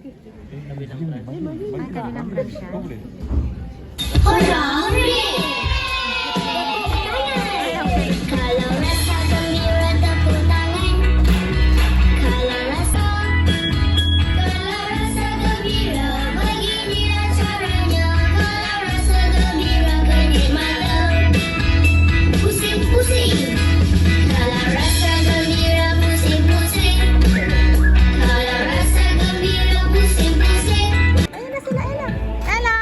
Kabilang branch siya. Kalau rasa gembira tepuk tangan. Kalau rasa gembira begini caranya. Kalau rasa gembira kenikmatan pusing-pusing. Kalau rasa gembira pusing-pusing. Kalau rasa gembira pusing-pusing. Ayun na sila, Ella. Ella!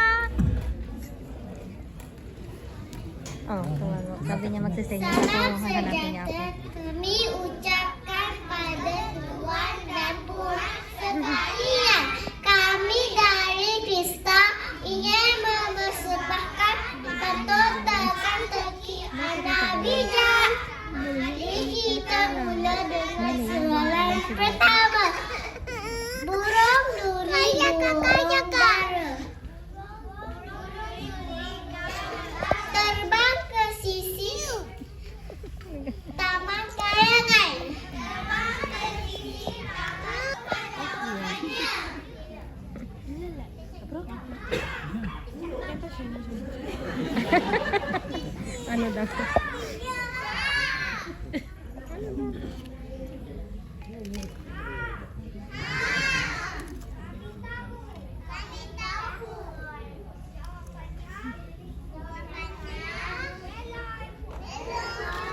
Oh, tumago. Sabi niya magsising. So, hahanapin niya ako. Kami ucapkan pada Tuhan dan Pulang sekalian. Kami dari Krista ingin mempersembahkan pertunjukan tekian Nabi Jah. Mari kita mulai dengan soalan pertama. Burung duri udara. Terbang ke sisi Taman Kayangan. Ano daw?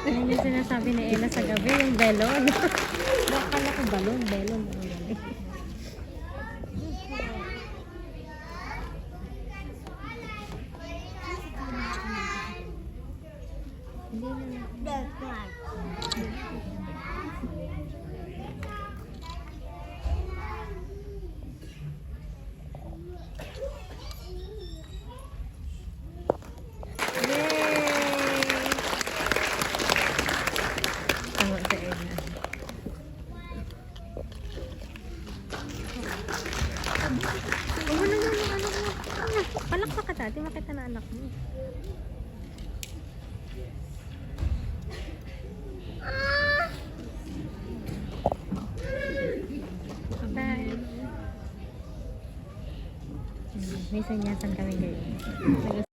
Ayun yung sinasabi ni Ella sa gabi, yung belon. Bakala ko balon, belon. Tama sa Ella. Palakpak ka dati, makita na anak mo. Bye. May sanyasan kami ngayon.